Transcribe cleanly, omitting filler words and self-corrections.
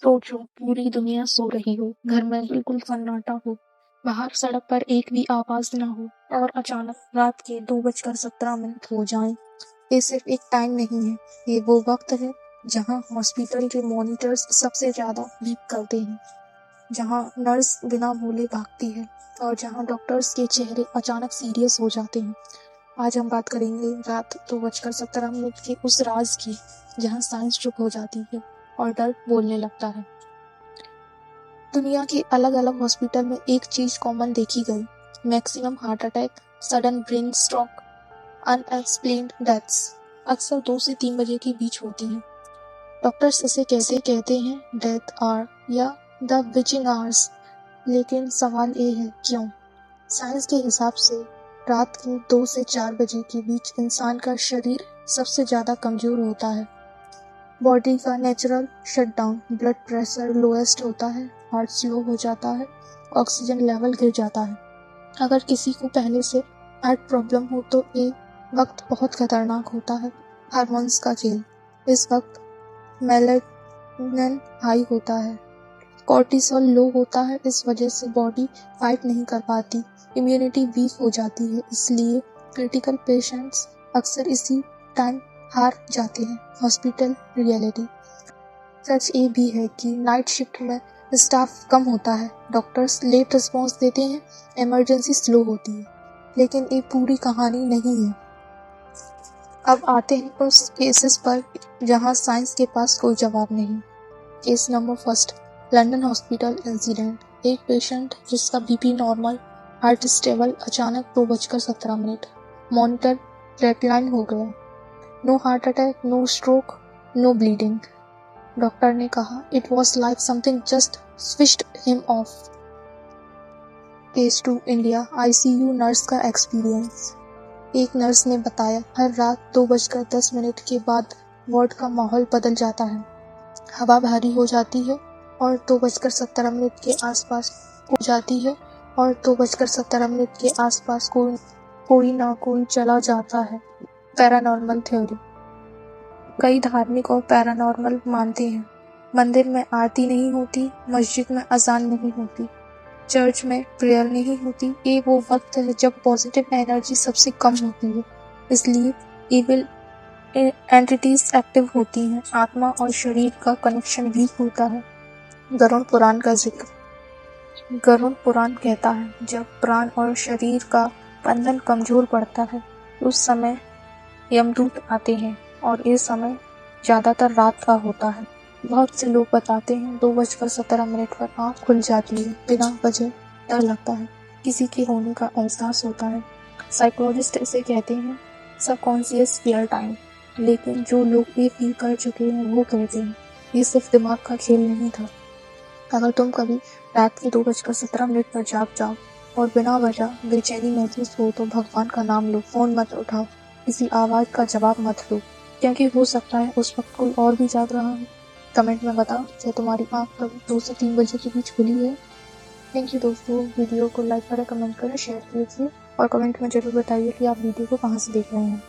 सोचो, पूरी दुनिया सो रही हो, घर में बिल्कुल सन्नाटा हो, बाहर सड़क पर एक भी आवाज ना हो और अचानक रात के 2:17 हो जाएं। ये सिर्फ एक टाइम नहीं है, ये वो वक्त है जहां हॉस्पिटल के मॉनिटर्स सबसे ज्यादा बीप करते हैं, जहां नर्स बिना बोले भागती है और जहां डॉक्टर्स के चेहरे अचानक सीरियस हो जाते हैं। आज हम बात करेंगे रात 2:17 के उस राज की जहां साइंस चुप हो जाती है और डर बोलने लगता है। दुनिया के अलग अलग हॉस्पिटल में एक चीज कॉमन देखी गई, maximum heart attack, sudden brain stroke, unexplained deaths अक्सर 2 से 3 बजे के बीच होती हैं। डॉक्टर्स इसे कैसे कहते हैं, डेथ आवर या द विचिंग आवर्स, लेकिन सवाल ये है क्यों? साइंस के हिसाब से रात के 2 से 4 बजे के बीच इंसान का शरीर सबसे ज्यादा कमजोर होता है। बॉडी का natural shutdown, blood pressure lowest होता है, हार्ट स्लो हो जाता है, ऑक्सीजन लेवल गिर जाता है। अगर किसी को पहले से हार्ट प्रॉब्लम हो तो ये वक्त बहुत खतरनाक होता है। हार्मोन्स का खेल, इस वक्त मेलेटोनिन हाई होता है, कॉर्टिसोल लो होता है, इस वजह से बॉडी फाइट नहीं कर पाती, इम्यूनिटी वीक हो जाती है, इसलिए क्रिटिकल पेशेंट्स अक्सर इसी टाइम हार जाते हैं। हॉस्पिटल रियलिटी, सच ये भी है कि नाइट शिफ्ट में स्टाफ कम होता है, डॉक्टर्स लेट रिस्पॉन्स देते हैं, इमरजेंसी स्लो होती है, लेकिन ये पूरी कहानी नहीं है। अब आते हैं उस केसेस पर जहां साइंस के पास कोई जवाब नहीं। Case number first, London hospital incident. एक पेशेंट जिसका बीपी नॉर्मल, हार्ट स्टेबल, अचानक 2:17 मॉनिटर फ्लैटलाइन हो गया। No heart attack, no stroke, no bleeding. Doctor ने कहा it was like something just switched him off. Case 2, India, ICU nurse का experience. एक nurse ने बताया हर रात 2:10 के बाद वार्ड का माहौल बदल जाता है, हवा भारी हो जाती है और 2:17 के आसपास हो जाती है और 2:17 के आसपास कोई ना कोई चला जाता है। पैरानॉर्मल थ्योरी, कई धार्मिक और पैरानॉर्मल मानते हैं। मंदिर में आरती नहीं होती, मस्जिद में अजान नहीं होती, चर्च में प्रेयर नहीं होती। ये वो वक्त है जब पॉजिटिव एनर्जी सबसे कम होती है, इसलिए इविल एंटिटीज एक्टिव होती हैं, आत्मा और शरीर का कनेक्शन वीक होता है। गरुड़ पुराण का जिक्र, गरुड़ पुराण कहता है जब प्राण और शरीर का बंधन कमजोर पड़ता है उस समय यमदूत आते हैं और ये समय ज्यादातर रात का होता है। बहुत से लोग बताते हैं 2:17 पर आँख खुल जाती है, बिना वजह डर लगता है, किसी के होने का एहसास होता है। साइकोलॉजिस्ट इसे कहते हैं सबकॉन्शियस फियर टाइम, लेकिन जो लोग ये फील कर चुके हैं वो कहते हैं ये सिर्फ दिमाग का खेल नहीं था। अगर तुम कभी रात के 2:17 पर जाग जाओ और बिना वजह बेचैनी महसूस हो तो भगवान का नाम लो, फोन मत उठाओ, किसी आवाज का जवाब मत लो, क्योंकि हो सकता है उस वक्त कोई और भी जाग रहा हो। कमेंट में बताओ क्या तुम्हारी आँख कभी 2 से 3 बजे के बीच खुली है। थैंक यू दोस्तों, वीडियो को लाइक करें, कमेंट करें, शेयर कीजिए और कमेंट में जरूर बताइए कि आप वीडियो को कहाँ से देख रहे हैं।